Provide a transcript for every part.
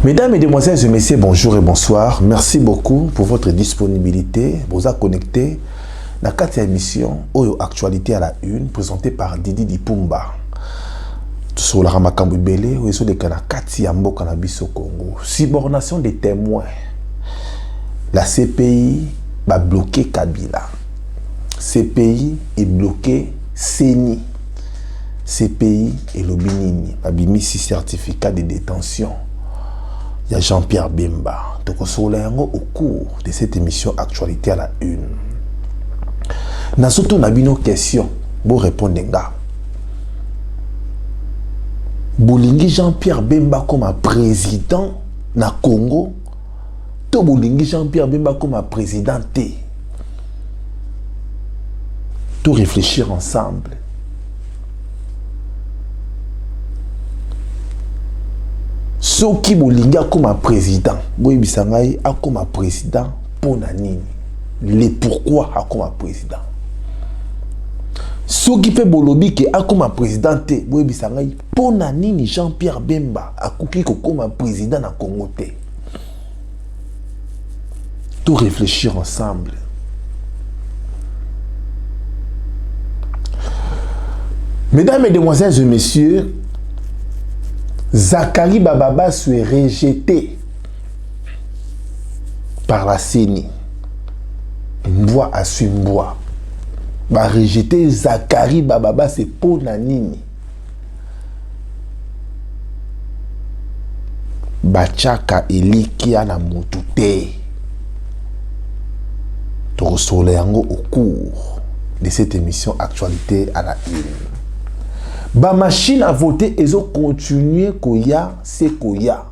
Mesdames, Mesdemoiselles et Messieurs, bonjour et bonsoir. Merci beaucoup pour votre disponibilité. Vous êtes connectés dans cette émission Oyo Actualité à la Une, présentée par Didi Dipumba. Sur la Ramakambu Belé, où est-ce que la Kati Ambo Cannabis au Congo. Subornation des témoins. La CPI va bloquer Kabila. CPI est bloqué Seni. CPI et l'Obinini. Abimi 6 certificats de détention. Il y a Jean-Pierre Bemba. Donc, au cours de cette émission Actualité à la Une. Dans surtout nos questions, vous répondez. Bolingi Jean-Pierre Bemba comme un président na Congo. To Bolingi Jean-Pierre Bemba comme un président T. Tout réfléchir ensemble. Ceux qui bolinga comme un président, boy bisangai a comme un président pour nani. Les pourquoi a comme un président. Ceux qui fait bolobi qui a comme un président te, boy bisangai pour nani Jean-Pierre Bemba a couki comme un président na Congo te. Tout réfléchir ensemble. Mesdames, Mesdemoiselles et Messieurs, Zakari Bababa soit rejeté par la CENI. Mboa a su Mboa. Va rejeter Zakari Bababa, c'est pour Nanini. Bachaka Elikia na Mutute. Torosoleango au cours de cette émission Actualité à la Une. Ba machine à voter, ils ont continué koya, c'est koya.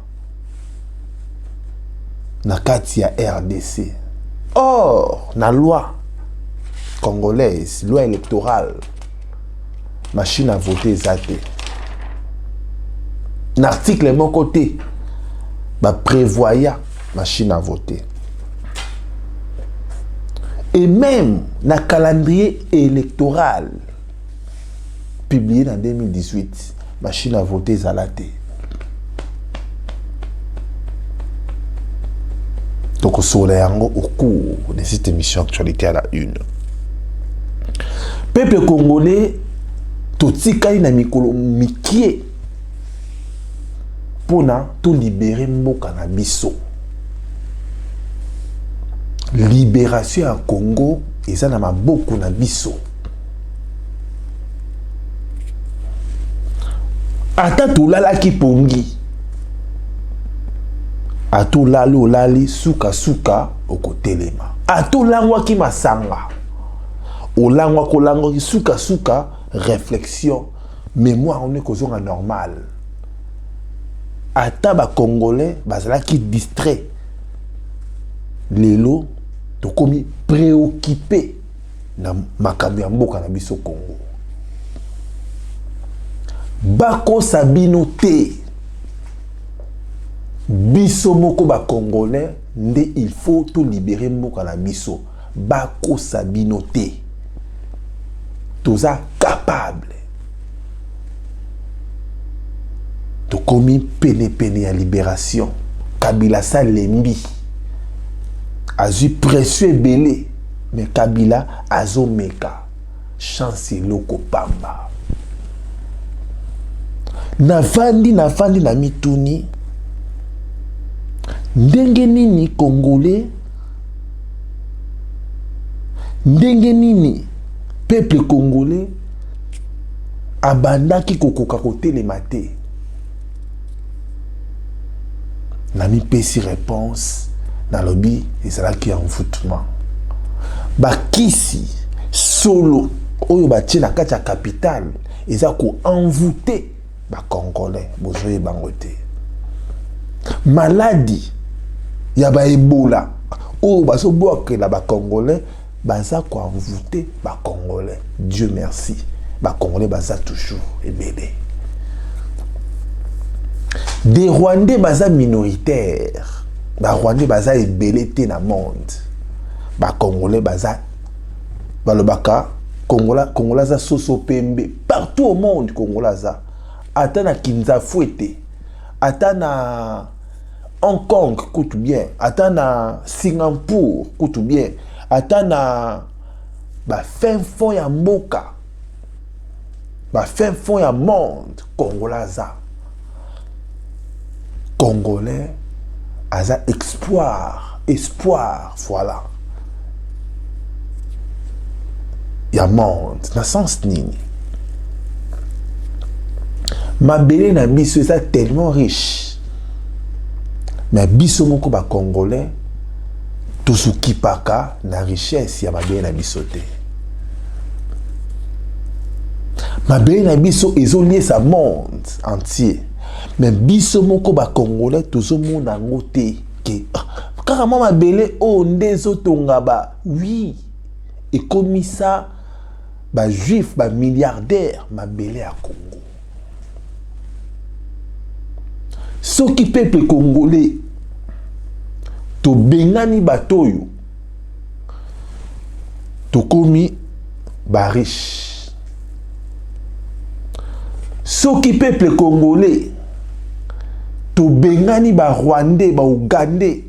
Na katia RDC. Or, na loi congolaise, loi électorale, machine à voter zate. L'article mon côté, ba prévoya machine à voter. Et même na calendrier électoral publié en 2018, machine à voter Zalaté. Donc, au cours de cette émission Actualité à la Une. Peuple congolais, tout tika na mikolo mikie pour tout libérer mboka na biso. Libération à Congo, et ça n'a pas beaucoup na biso. Ata tulala ki pongi. Atu lalo lali suka suka okotelema. Atu langwa ki masanga. O langwa ko langwa ki suka suka réflexion. Mémoire on est kozonga normal. Ata ba congolais bazala ki distrait. Lelo to komi préoccupé na makambo ya mboka na biso Congo. Bako sabino te biso moko ba congolais nde il faut tout libérer mboka na biso. Bako sabino te toza capable to komi pene ya libération. Kabila sa lembi azu précieux belé, mais Kabila azo meka chance loko pamba. Nafandi na mituni ndenge nini congolais, ndenge nini peuple congolais abandaki kokoka kotelema te. Na mi pesi réponse na lobby ezalaki envoûtement. Bakisi solo oyo batie na kati ya capitale eza ko envoûter ba congolais bozoye bangote. Maladie ya ba Ebola o baso boke la ba congolais baza ko envoûter ba congolais. Dieu merci. Ba congolais baza toujours ebele. Des Rwandais baza minoritaires. Ba Rwandais baza ebele te na monde. Ba congolais baza balobaka Congolais za soso pembe partout au monde. Congolais za ata na Kinza Fouete, ata na Hong Kong coûte bien, ata na Singapour coûte bien, ata na ba fin fond ya mboka, ba fin fond ya monde congolais za. Congolais aza espoir, voilà. Ya monde, na sens nini. Mabele na biso eza tellement riche. Mais biso moko ba congolais tosuki paka na richesse ya mabele na biso te. Mabele na biso ezolié sa monde entier. Mais biso moko ba congolais tozomona ngo te ke kaka mabele o ndezo tonga ba oui et comme ça ba juif ba milliardaire mabele à Congo. Soki peuple congolais to bengani batoyo to komi ba riche. Soki peuple congolais to bengani ba rwandais ba ougandais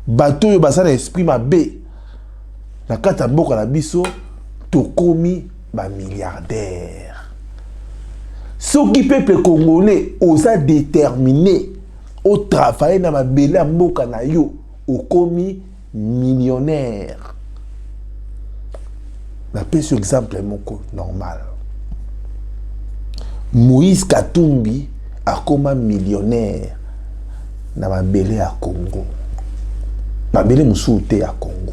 batoyo basala esprit mabe na kata mboka na biso to komi ba milliardaire. Soki peuple congolais osa déterminé au travail na mabele mboka na yo o komi millionnaire. Na pese exemple moko normal. Moïse Katumbi a comme millionnaire na mabele à Congo. Mabele musuute à Congo.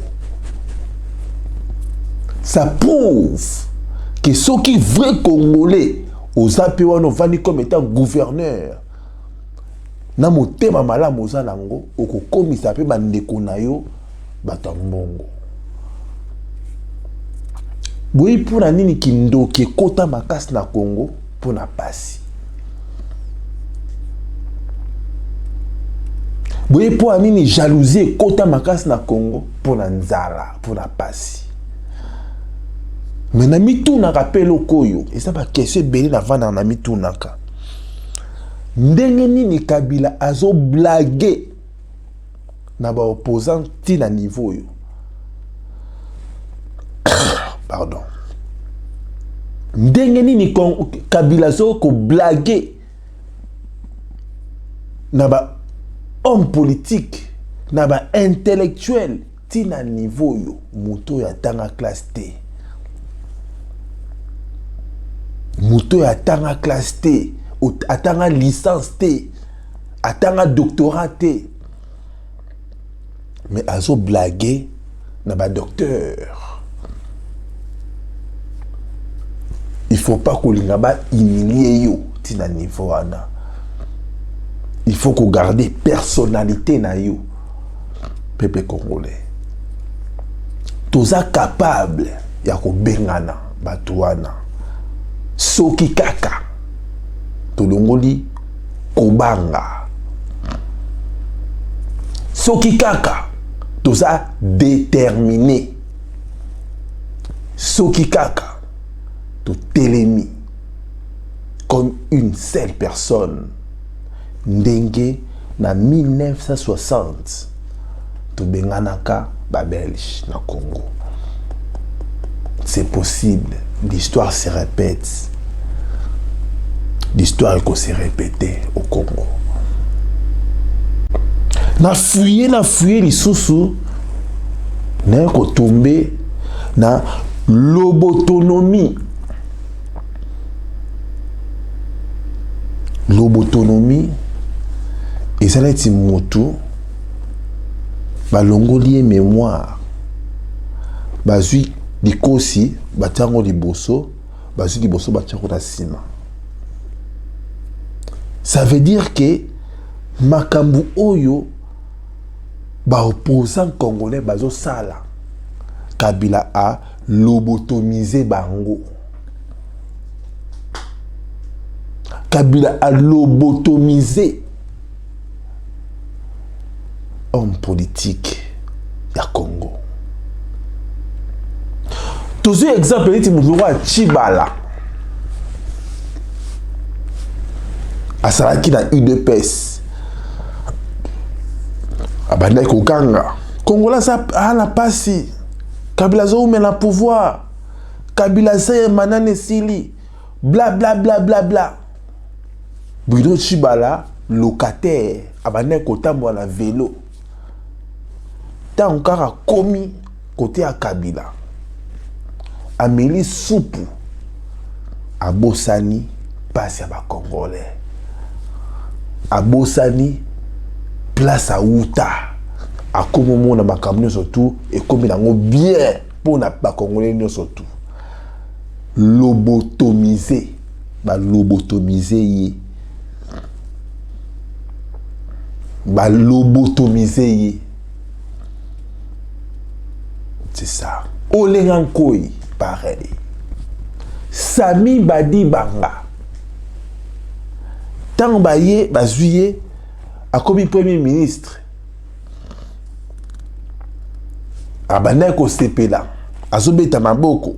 Ça prouve que ceux qui vrais Congolais aux apéwano vani comme étant gouverneur na motema malamu oza nango okokomisa pe bandeko na yo bato mbongo. Boyi pona nini kindoki ekota makasi na Congo pona pasi. Boyi pona nini jalousie ekota makasi na Congo pona nzala pona pasi. Mais na mitunaka pe lokoyo eza ba question ebele na vanda na mitunaka. Ndenge nini Kabila azo blague na ba opposant ti na niveau yo. Pardon. Ndenge nini Kabila azo ko blague na ba homme politique na ba intellectuel ti na niveau yo moto ya tanga classe T. Moto ya tanga classe T, atanga licence T, atanga doctorat T. Mais azo blaguer na ba docteur. Il faut pas qu'on ba humilier yo ti na niveau ana. Il faut qu'on garde personnalité na yo. Peuple congolais. Toza capable ya ko bengana batuana. Soki kaka tolongoli kobanga. Soki kaka toza déterminé. Soki kaka to telemi comme une seule personne. Ndenge na 1960 to benganaka ba Belge na Congo. C'est possible. L'histoire se répète. L'histoire est se répéter au Congo. Na fuyé les sous n'a ko tomber na lobotonomie. Lobotonomie et ça est moto ba longoli mémoire bazui likosi batango liboso bazui liboso batiako na sima. Ça veut dire que makambu oyo ba opposant congolais bazo sala Kabila a lobotomisé bango. Kabila a lobotomisé homme politique ya Congo. Tous les exemples étaient mouvement Chibala. À Saraki na UDPS. abanda kokanga Congolais ça ana pasi Kabila zo mais la pouvoir Kabila ça manane sili bla bla bla bla bla Bruno Chibala locataire abanda kotambo na vélo tant kaka komi côté à Kabila Amélie Soupu abosani passe à Congolais abosani place à Outa à comme mon na makamno surtout et comme nango bien pour na ba Congolais no surtout lobotomiser ba lobotomiser c'est ça Olengankoi pareil Sami Badi Banga tant baye bazuye a comme premier ministre abanda ko sepela azobeta maboko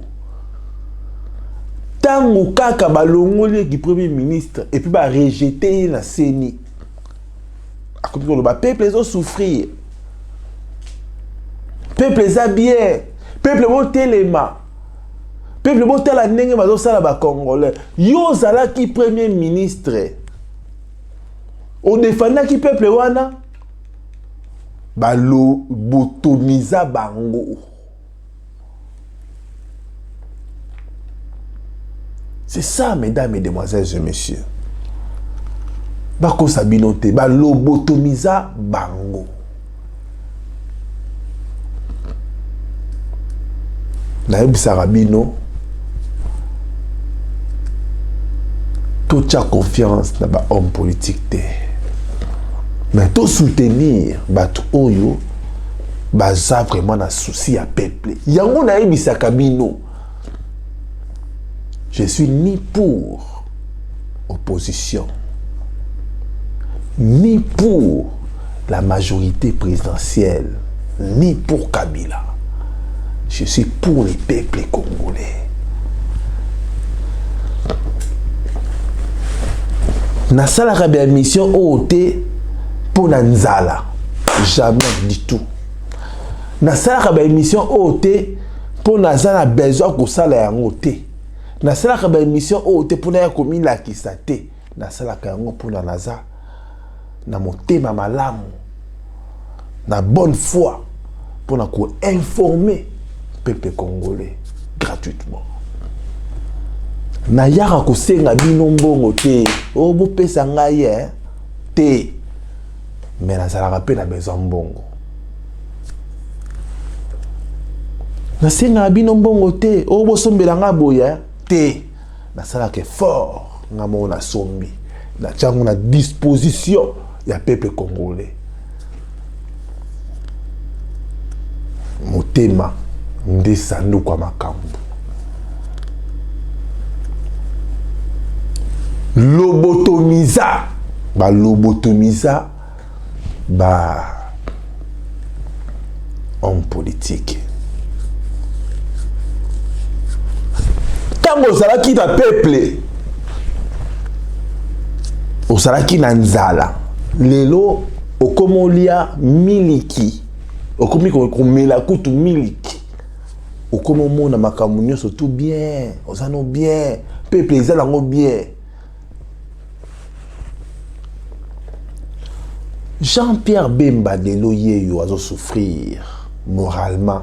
tant kaka balongoli ki premier ministre et puis ba rejeter la CENI a comme le peuple les ont souffrir peuple les a bien peuple motelema peuple motela ndenge bazo sala ba Congolais yo zala ki premier ministre on défendait qui peuple wana balo botomiza bango c'est ça mesdames et demoiselles et messieurs bako sabinote balo botomiza bango na yebisa rabino toute la confiance dans les hommes politiques. Mais tout soutenir, oyo, ça vraiment un souci à peuple. Yango na ebisa kabino. Je suis ni pour opposition, ni pour la majorité présidentielle, ni pour Kabila. Je suis pour les peuples congolais. Na sala ka mission OT pour Nanzala jamais du tout na sala ka mission OT pour Nazala besoin ko sala yango te na sala ka mission OT pour na komi la kisate na sala ka yango pour na Naza na motema malamu na bonne foi pour na ko informer peuple congolais gratuitement na yaka kosenga bino mbongo te o bo pesa ngai te mais na sala pe na besoin mbongo na senga bino mbongo te o bo sombela nga boya te na sala ke fort nga mo na sombi na chango na disposition ya peuple congolais motema ndesandu kwa makambo lobotomiza homme politique tango ozalaki na peuple ozalaki na nzala lelo okomolia miliki okomi komela kutu miliki okomomona makambo nyonso tout bien ozano bien peuple ezalango bien Jean-Pierre Bemba de Loyeyo a souffrir moralement.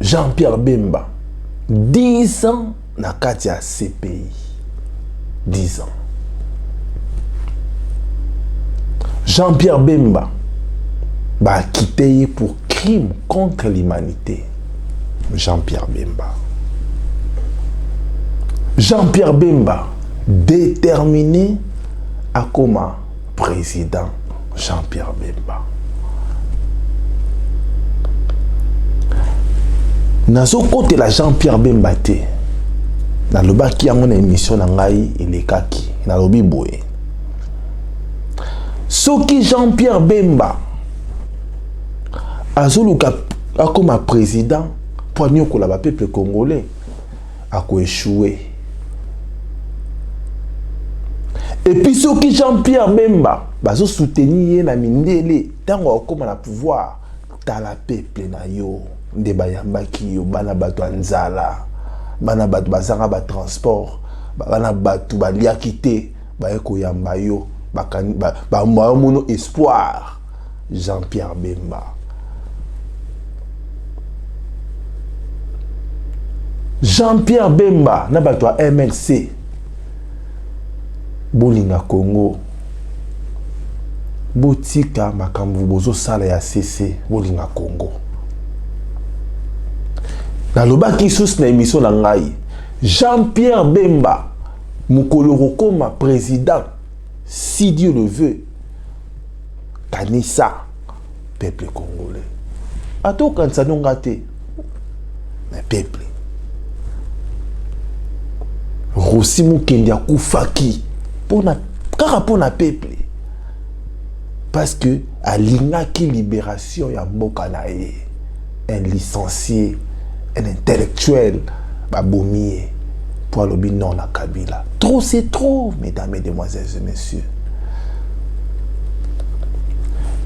Jean-Pierre Bemba, 10 ans na Katia CPI. 10 ans. Jean-Pierre Bemba va quitter pour crime contre l'humanité. Jean-Pierre Bemba. Jean-Pierre Bemba, déterminé à comment président Jean-Pierre Bemba. Nazo côté la Jean-Pierre Bemba te. Na loba ki yango na émission na ngai elekaki na lobi boye. Soki Jean-Pierre Bemba azoluka comme président pour nyokola ba peuple congolais a ko échouer. Et puis ceux qui Jean-Pierre Bemba, bazo soutenir na mindele, tango comme na pouvoir, ta la peuple na yo, nde bayambaki yo, bana bato anzala, bana bato bazanga ba transport, bana bato baliakite, bayeko yamba yo, ba mono espoir, Jean-Pierre Bemba. Jean-Pierre Bemba, na bato a MLC, bolinga Congo, botika makambu bozo sala ya CC, bolinga Congo. Na lobaki sous na émission na ngai, Jean-Pierre Bemba, mukolo koma président, si Dieu le veut, kanisa, peuple congolais. Ato kansa nongate, mais peuple. Rossi Mukendia Koufaki, kaka pona peuple. Parce que à l'ingaki libération ya mboka na ye, un licencié, un intellectuel, babomie pour le non na Kabila. Trop c'est trop, mesdames, mesdemoiselles et messieurs.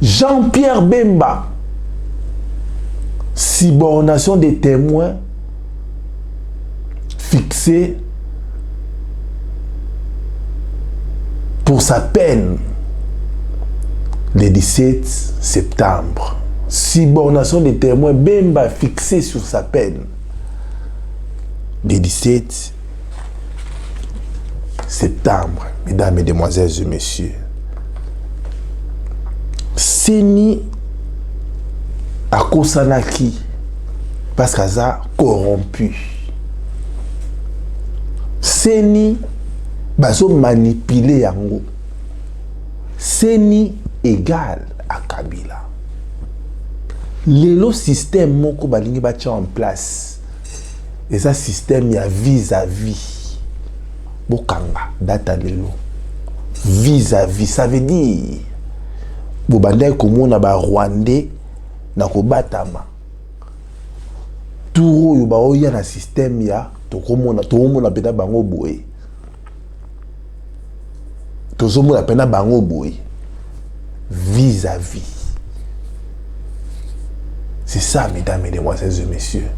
Jean-Pierre Bemba, subornation des témoins fixée pour sa peine le 17 septembre. Subornation des témoins, Bemba fixé sur sa peine le 17 septembre. Mesdames, mesdemoiselles et messieurs, Seni Akosanaki parce qu'il a corrompu. Seni bazo manipuler yango. Seni égal à Kabila. Le système moko balingi batia en place. Et ça système ya vis-à-vis. Bokanga data lelo. Vis-à-vis, ça veut dire bobanda komona ba Rwandais na kobatama. Turo yo ba oya na système ya tokomona pena bango boye. Tozomona pena bango boye. Vis-à-vis. C'est ça, mesdames, mesdemoiselles et messieurs.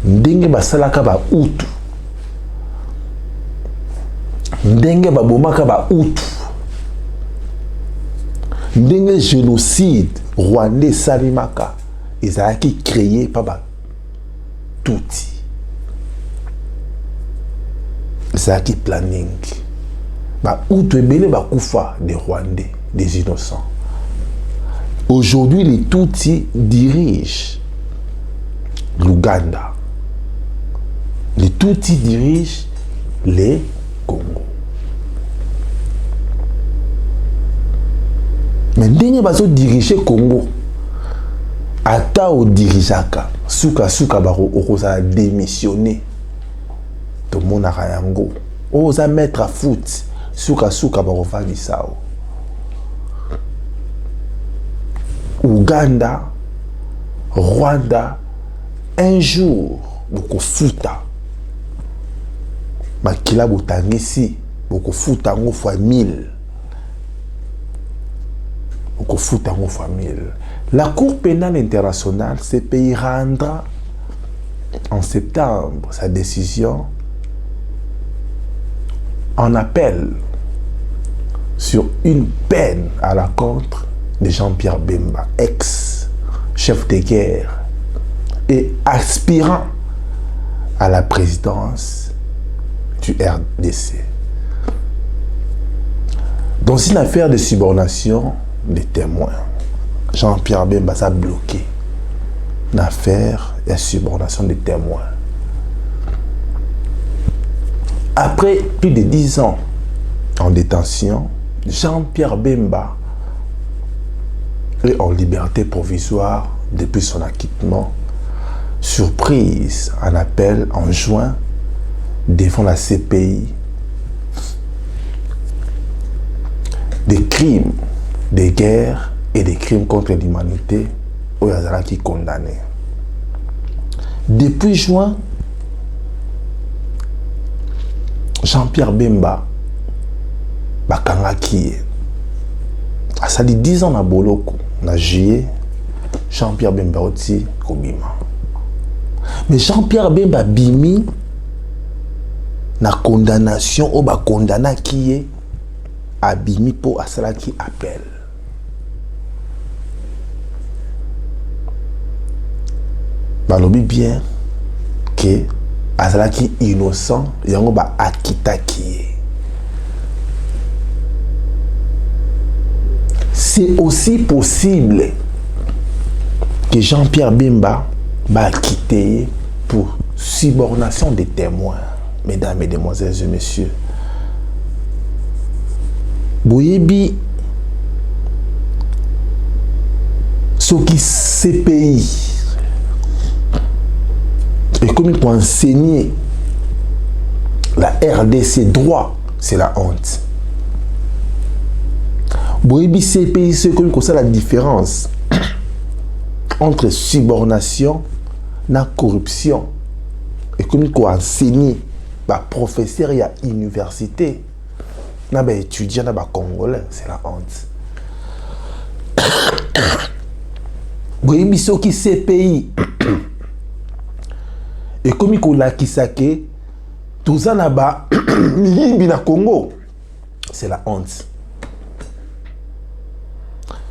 Ndenge basalaka ba utu. Ndenge babomaka ba utu. Ndenge génocide rwandais salimaka. Ezalaki créé par ba touti. Ezalaki planning. Ba utu ebele ba kufa des Rwandais, des innocents. Aujourd'hui, les Tutsis dirigent l'Ouganda. Les Tutsis dirigent les Congo. Mais ndenge bazo diriger Congo, ata o dirijaka, suka baro okoza démissionner. Tout le monde a yango. Oza mettre à foot, suka baro valisao. Ouganda, Rwanda, un jour, beaucoup futa. Makila botangisi, beaucoup futa ngo fois 1000. Beaucoup futa ngo fois 1000. La Cour pénale internationale, ce pays rendra en septembre sa décision en appel sur une peine à la contre de Jean-Pierre Bemba, ex-chef de guerre et aspirant à la présidence du RDC. Dans une affaire de subornation des témoins, Jean-Pierre Bemba s'est bloqué. Une affaire de subornation des témoins. Après plus de 10 ans en détention, Jean-Pierre Bemba est en liberté provisoire depuis son acquittement. Surprise, un appel en juin devant la CPI. Des crimes de guerre et des crimes contre l'humanité au Yazaraki condamné. Depuis juin, bakangaki asali 10 ans na boloko na juillet Jean-Pierre Bemba oti kobima. Mais Jean-Pierre Bemba bimi na condamnation o ba condamna qui abimi po asala qui appelle. Balobi bien que asala qui innocent yango ba akita qui. C'est aussi possible que Jean-Pierre Bemba va quitter pour subornation des témoins. Mesdames, mesdemoiselles et messieurs. Boyebi, ce qui CPI, et comme il faut enseigner la RDC droit, c'est la honte. Boyebi CPI, c'est comme ça la différence entre subornation et corruption. Et comme il faut enseigner les professeurs et l'université, les étudiants, les Congolais, c'est la honte. Boyebi ce qui CPI, et comme il faut l'acquisake, tout ça là-bas, na Congo, c'est la honte.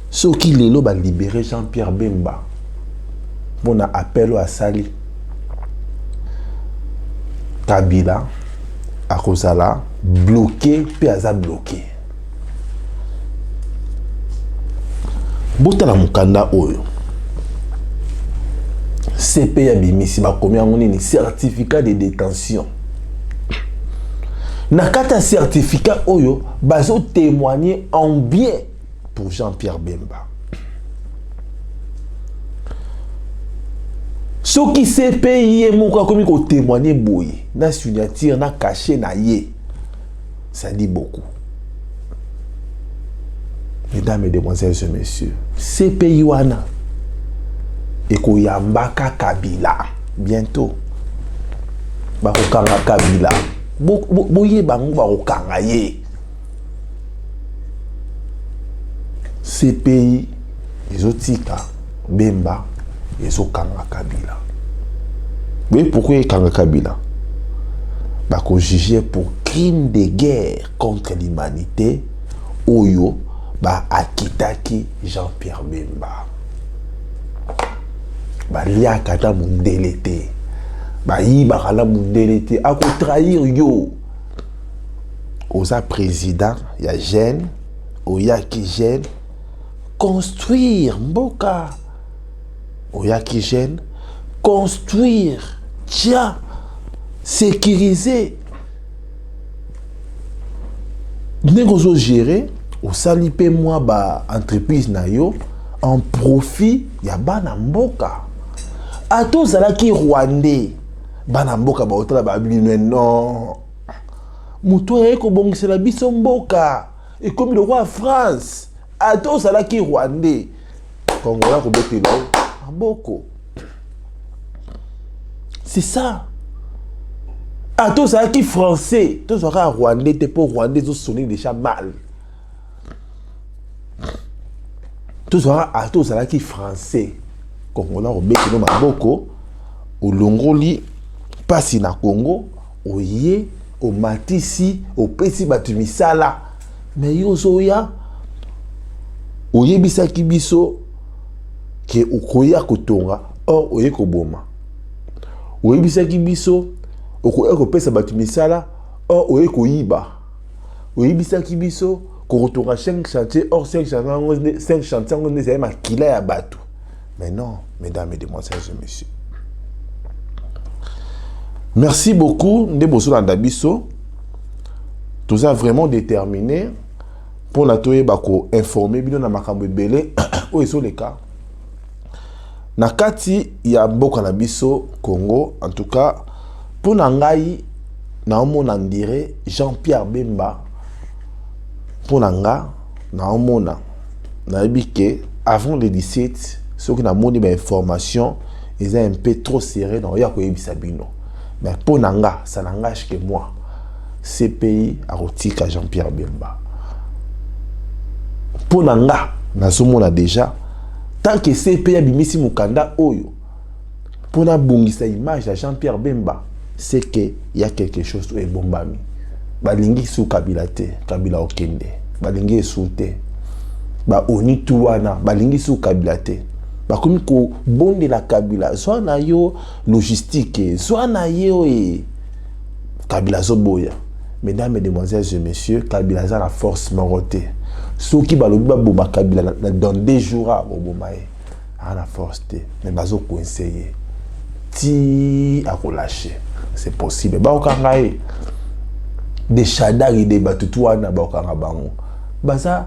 Ce qui lelo ba libéré Jean-Pierre Bemba mon appel à Sali Kabila à Rosala bloqué puis aza bloqué bota la mukanda oyo CP abimisi ba komi ngoni certificat de détention na kata certificat oyo bazo témoigner en bien pour Jean-Pierre Bemba. Ce qui s'est payé, comme il témoigner boye, na signature, na caché, na yé, ça dit beaucoup. Mesdames, mesdemoiselles et messieurs, c'est pays wana et ko yambaka Kabila bientôt. Bakokanga Kabila. Boye bango bakokanga ye. Ces pays, les Otika, Bemba, les Okanga Kabila. Vous voyez pourquoi ils Kanga Kabila? Bah, qu'on jugeait pour crime de guerre contre l'humanité, Oyo, bah, Akitaki, Jean-Pierre Bemba. Bah, Lia Kata Mundelete. Bah, Iba Kala Mundelete. A ko trahir yo. Osa président, il y a Gênes, Oya qui gêne. Construire Mboka Oyakigène, construire Tcha, sécuriser. Nous gérer au salipe moi ba entreprise na yo en profit ya bana Mboka. A tous à la qui Rwandais bana Mboka ba otala ba bino non. Muto eko bongisa la biso Mboka et comme le roi France. A tous à la qui Rwandais, Congolais, en Boko. C'est ça. A tous à la qui Français, tous à la Rwandais, t'es pas Rwandais, tous sonner déjà mal. Tous à la qui Français, Congolais, en Boko, au Longoli, passi na Congo, au Yé, au Matisi, au Pessi Batumisala. Mais yo soya. Oyebisa kibiso ke ukoya kotonga or oye koboma. Oyebisa kibiso okoya kopesa batu misala or oye koyiba. Oyebisa kibiso ko kotonga 5 chantiers or 5 chantiers on est makila ya batu. Mais non, mesdames et demoiselles et messieurs. Merci beaucoup ndeboso landa biso. Tout ça vraiment déterminé. Pour la toye bako informer bino na makambo ebele o eso le cas na kati ya mboka na biso Congo. En tout cas pour ngai na omona ndire Jean-Pierre Bemba pour nanga na omona na ebike avant le 17 ce que na moni ba information ils un peu trop serré dans ya ko yebisa bino mais pour nanga ça n'engage que moi CPI a rotika Jean-Pierre Bemba. Pour nanga, nazomona déjà, tant que CP abimisi mukanda oyo, pour na bongisa image à Jean-Pierre Bemba, c'est que y a quelque chose qui est bombami. Balingi sou Kabila te, Kabila okende. Balingi sou te. Ba oni tuwana, balingi sou Kabila te. Ba komi ko bonde la Kabila, soit na yo logistique, soit na yo et Kabila zoboya. Mesdames, mesdemoiselles et messieurs, Kabila za la force morote. Ceux qui balobi ba bomba Kabila dans 2 jours à bomaye. A la force te, mais bazo conseiller. Ti a relâcher. C'est possible. Ba okangaye des chadari des batutouana ba okanga bango. Baza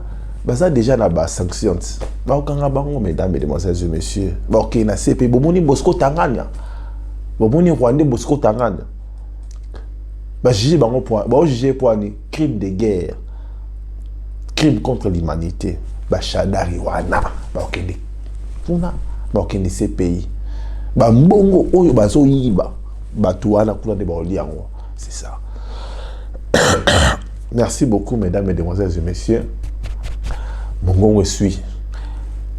déjà na ba sanctions. Ba okanga bango mesdames, mesdemoiselles et messieurs. Ba okena CP bomoni Bosco Tanganya. Bomoni Rwanda Bosco Tanganya. Ba juger bango point, ba juger point ni crime de guerre. Crime contre l'humanité. Ba chadari wana ba okende. Funa ba okende ces pays. Ba mbongo oyo bazo yiba. Batouana kuna de ba oliango. C'est ça. Merci beaucoup, mesdames, mesdemoiselles et messieurs. Mon gongo suit.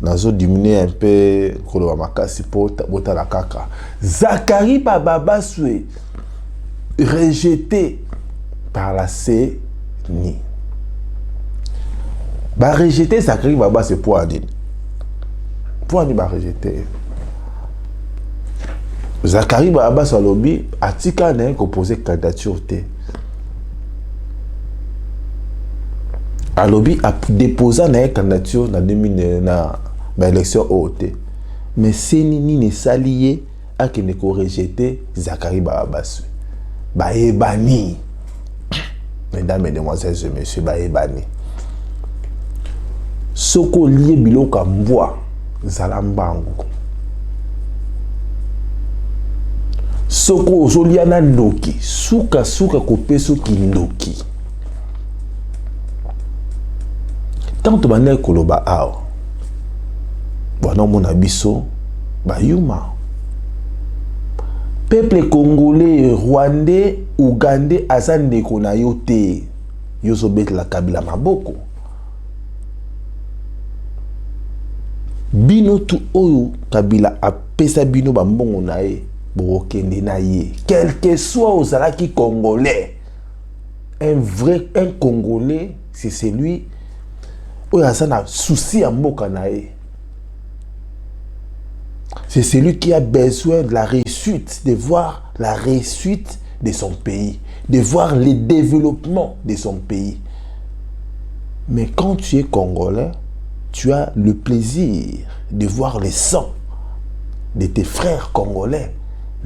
Nazo diminuer un peu Koloba Makasi pour bota la kaka. Zakari Baba Soué rejeté par la CENI. Bah rejeté Zakari Baba c'est pour Adine. Pour Adine bah rejeté. Zakari Baba sur lobby atika n'a composé candidature T. Alobi a déposé une candidature dans l'élection OT. Mais c'est ni salié à qui ne rejeté Zakari Babassu. Baebani. Mesdames, mesdemoiselles et messieurs, Baebani. Soko lié biloka mboa zalambangu. Soko ozoliana ndoki. Suka kopeso ki ndoki. Tant que tu es koloba ao, bon mon abisso, bayuma. Peuple congolais, rwandais, ougandais, azande kona yote, yosobet la Kabila maboko. Bino tu oyo Kabila a pesa bino bambongo na ye, borokende na ye. Quel que soit ozalaki congolais, un congolais, c'est celui souci à Mokanae. C'est celui qui a besoin de la réussite, de voir la réussite de son pays, de voir le développement de son pays. Mais quand tu es congolais, tu as le plaisir de voir le sang de tes frères congolais.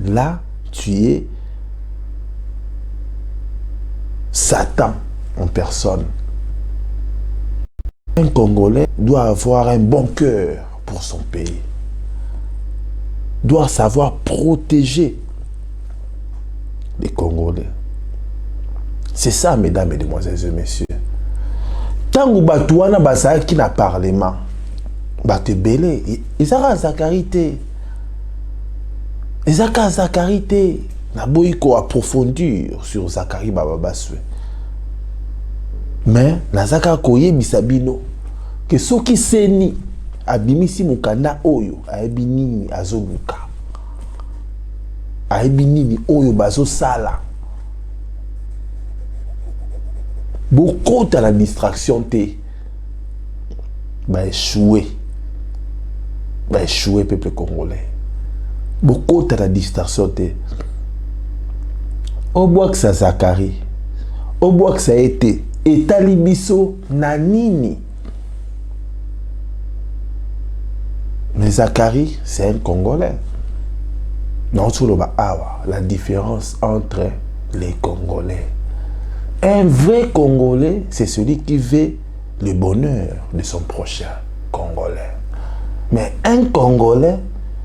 Là, tu es Satan en personne. Un Congolais doit avoir un bon cœur pour son pays. Doit savoir protéger les Congolais. C'est ça, mesdames, mesdemoiselles et messieurs. Tant que Batouana Basa qui n'a parlement, Bate belé, ils ont Zakarité. Ils ont Zakarité. N'a boyko approfondir sur Zakari Bababaswe. Mais nazaka koye bisabino que ceux qui seni abimisi mukanda oyo aebinini azoluka aebinini oyo bazo sala beaucoup à la distraction te échoué peuple congolais beaucoup à la distraction te au bois que ça Zakari au bois que ça a été et talibiso nanini. Mais Zakari, c'est un Congolais. Non, la différence entre les Congolais. Un vrai Congolais, c'est celui qui veut le bonheur de son prochain Congolais. Mais un Congolais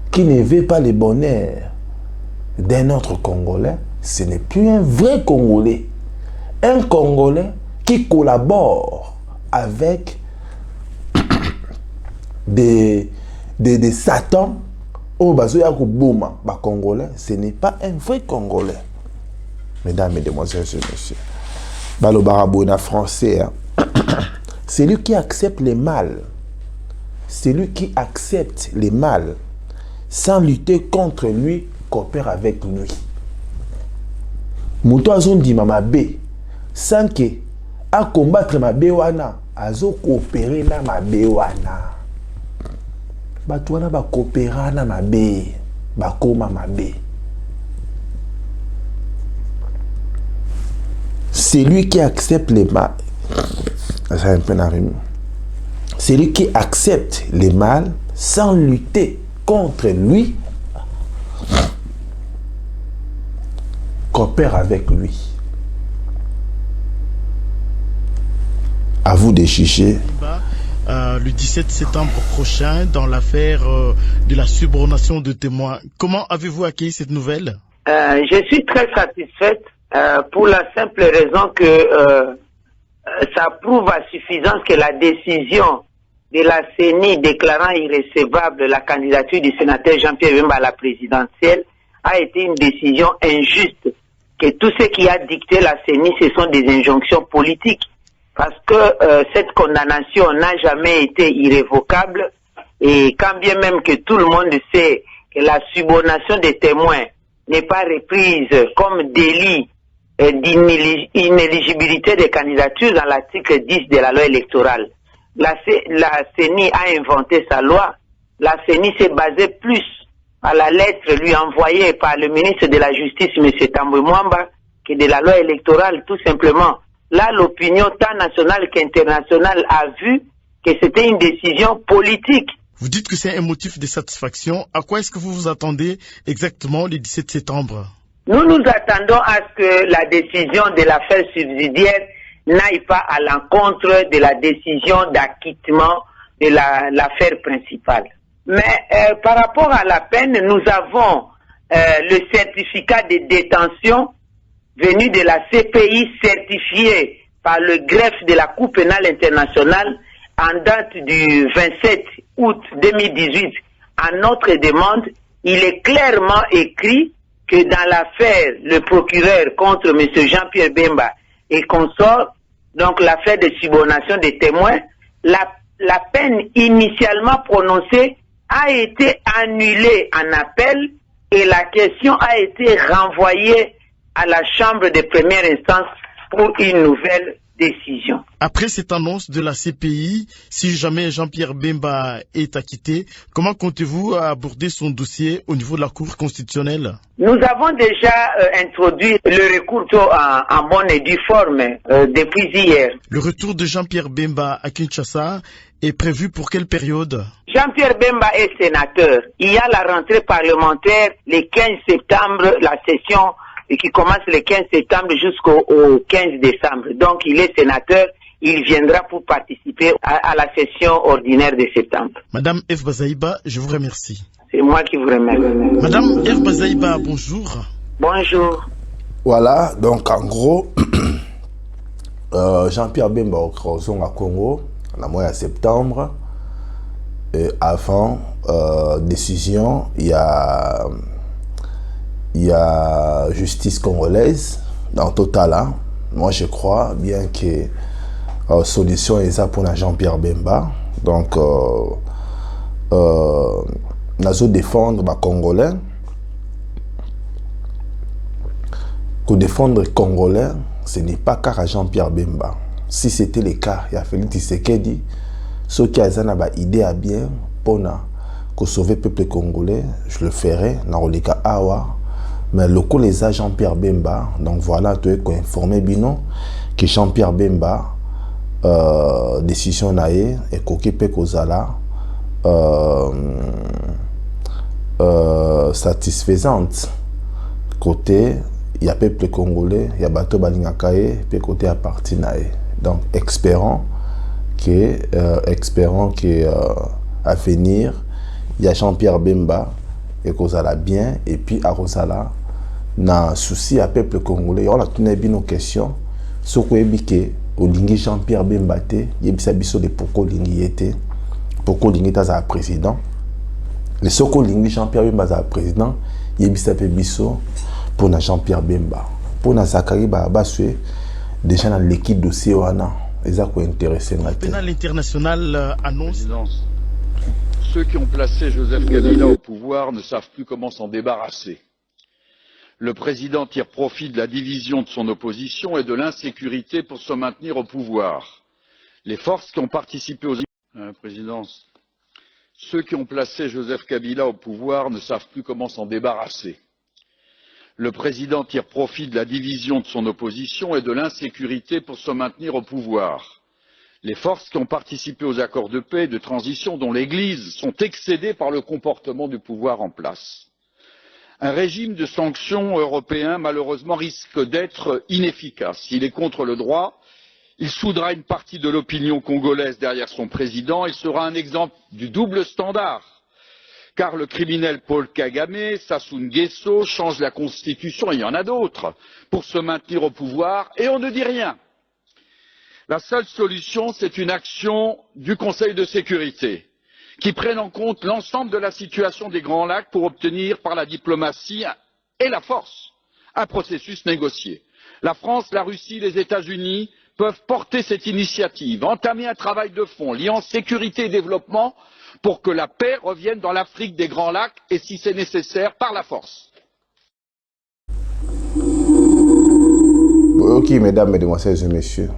qui ne veut pas le bonheur d'un autre Congolais, ce n'est plus un vrai Congolais. Un Congolais qui collabore avec des Satan au bazoya ko boma ba Congolais, ce n'est pas un vrai Congolais. Mesdames, mesdemoiselles et messieurs, balo barabona français, Celui qui accepte le mal, celui qui accepte le mal sans lutter contre lui, coopère avec lui. Muto azondima mabe sans que a combattre mabe wana azo coopérer na mabe wana. Bato wana ba coopérer na mabe, ba koma mabe. Celui qui accepte le mal, ça un peu n'arrive. Celui qui accepte le mal sans lutter contre lui, coopère avec lui. À vous de juger. Le 17 septembre prochain, dans l'affaire de la subornation de témoins. Comment avez-vous accueilli cette nouvelle? Je suis très satisfaite pour la simple raison que ça prouve à suffisance que la décision de la CENI déclarant irrécevable la candidature du sénateur Jean-Pierre Bemba à la présidentielle a été une décision injuste, que tout ce qui a dicté la CENI, ce sont des injonctions politiques, parce que cette condamnation n'a jamais été irrévocable, et quand bien même que tout le monde sait que la subornation des témoins n'est pas reprise comme délit d'inéligibilité des candidatures dans l'article 10 de la loi électorale. La CENI a inventé sa loi. La CENI s'est basée plus à la lettre lui envoyée par le ministre de la Justice, M. Tambwe Mwamba, que de la loi électorale, tout simplement. Là, l'opinion tant nationale qu'internationale a vu que c'était une décision politique. Vous dites que c'est un motif de satisfaction. À quoi est-ce que vous vous attendez exactement le 17 septembre? Nous nous attendons à ce que la décision de l'affaire subsidiaire n'aille pas à l'encontre de la décision d'acquittement de l'affaire principale. Mais par rapport à la peine, nous avons le certificat de détention venu de la CPI certifié par le greffe de la Cour pénale internationale en date du 27 août 2018. À notre demande, il est clairement écrit que dans l'affaire, le procureur contre M. Jean-Pierre Bemba et consort, donc l'affaire de subornation des témoins, la peine initialement prononcée a été annulée en appel et la question a été renvoyée à la chambre de première instance pour une nouvelle décision. Après cette annonce de la CPI, si jamais Jean-Pierre Bemba est acquitté, comment comptez-vous aborder son dossier au niveau de la Cour constitutionnelle? Nous avons déjà introduit le recours en bonne et due forme depuis hier. Le retour de Jean-Pierre Bemba à Kinshasa est prévu pour quelle période? Jean-Pierre Bemba est sénateur. Il y a la rentrée parlementaire le 15 septembre, la session qui commence le 15 septembre jusqu'au 15 décembre. Donc il est sénateur, il viendra pour participer à la session ordinaire de septembre. Madame Eve Bazaïba, je vous remercie. C'est moi qui vous remercie. Madame Eve Bazaïba, bonjour. Bonjour. Voilà, donc en gros, Jean-Pierre Bemba au Congo, en mois de septembre, et avant décision, il y a justice congolaise dans total. Hein. Moi, je crois bien que solution est ça pour Jean-Pierre Bemba. Donc, nous allons défendre les Congolais. Pour défendre les Congolais, ce n'est pas qu'à Jean-Pierre Bemba. Si c'était le cas, il y a Félix Tshisekedi, ceux qui ont une idée à bien pour sauver le peuple congolais, je le ferai dans le cas Awa. Mais le coup les a Jean-Pierre Bemba, donc voilà, tu es informé Bino que Jean-Pierre Bemba décision nae et koki pe kozala satisfaisante côté il y a peuple congolais, il y a bateau balingakaye pe côté à parti nae. Donc espérons que à venir il y a Jean-Pierre Bemba et kozala bien et puis à Rosala na souci à peuple congolais on a tourné bien nos questions ce que ébiqué au lingi Jean-Pierre Bemba té yebisa biso de pourquoi lingi était pourquoi lingi ta président le soko lingi Jean-Pierre Bemba za président yebisa pe biso pour na Jean-Pierre Bemba pour na Zakari ba baswe déjà dans l'équipe dossier wana Ils ont intéressé. Le pénal international annonce. Ceux qui ont placé Joseph Kabila au pouvoir ne savent plus comment s'en débarrasser. Le président tire profit de la division de son opposition et de l'insécurité pour se maintenir au pouvoir. Les forces qui ont participé aux présidences, ceux qui ont placé Joseph Kabila au pouvoir ne savent plus comment s'en débarrasser. Le président tire profit de la division de son opposition et de l'insécurité pour se maintenir au pouvoir. Les forces qui ont participé aux accords de paix et de transition dont l'Église sont excédées par le comportement du pouvoir en place. Un régime de sanctions européen, malheureusement, risque d'être inefficace. S'il est contre le droit, il soudera une partie de l'opinion congolaise derrière son président. Il sera un exemple du double standard. Car le criminel Paul Kagame, Sassou Nguesso, change la constitution, et il y en a d'autres, pour se maintenir au pouvoir, et on ne dit rien. La seule solution, c'est une action du Conseil de sécurité, qui prenne en compte l'ensemble de la situation des Grands Lacs pour obtenir par la diplomatie et la force un processus négocié. La France, la Russie, les États-Unis peuvent porter cette initiative, entamer un travail de fond liant sécurité et développement pour que la paix revienne dans l'Afrique des Grands Lacs et, si c'est nécessaire, par la force. Ok, mesdames, mesdemoiselles et messieurs,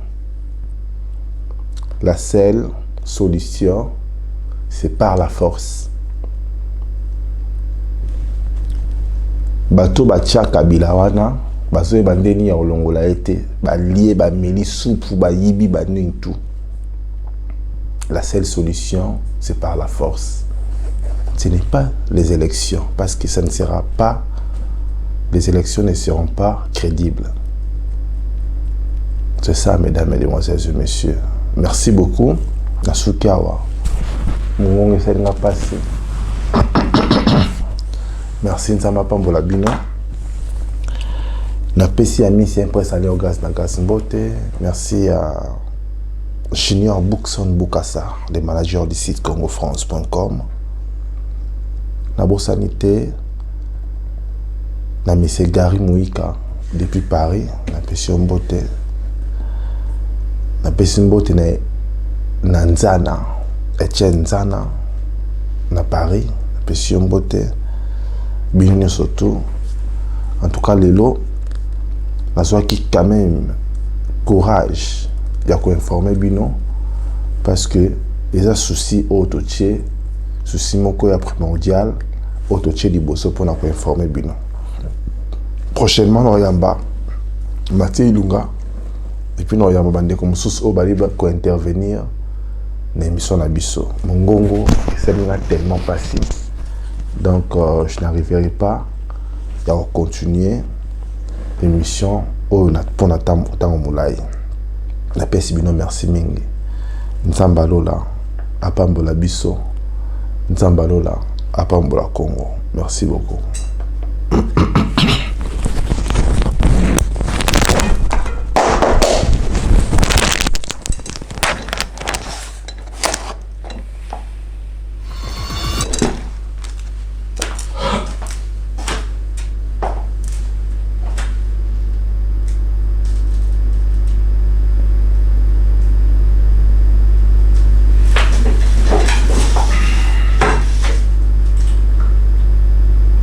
la seule solution, c'est par la force. Bato batia Kabila wana, bazo bandeni ya olongola ete, ba lié ba meli soupu ba yibi ba tout. La seule solution, c'est par la force. Ce n'est pas les élections, parce que ça ne sera pas, les élections ne seront pas crédibles. C'est ça, mesdames, mesdemoiselles et messieurs. Merci beaucoup. Nasukawa. Mon n'a passé. Merci Nzama Pambola Bino. Na PC ami c'est un presse aller au gaz na gaz mbote. Merci à Junior Bookson Bukasa, le manager du site congofrance.com. Na Sanité, na monsieur Gary Mouika depuis Paris, na PC mbote. Na PC mbote na Nzana, Etienne Nzana, na Paris, na PC mbote. Bien surtout. En tout cas, Lelo, na soit qui quand même courage. Il y a quoi informer Bino parce que les a soucis autotier soucis moko ya primordial autotier di bosso pour na quoi informer Bino. Prochainement no yamba Mathieu Ilunga et puis no yamba bande comme sous au bali ko intervenir na émission na biso mongongo c'est tellement passé donc je n'arriverai pas à continuer l'émission au pour natam autant moulay. La paix bino merci mingi. Nzambalola apambola biso. Nzambalola apambola Congo. Merci beaucoup.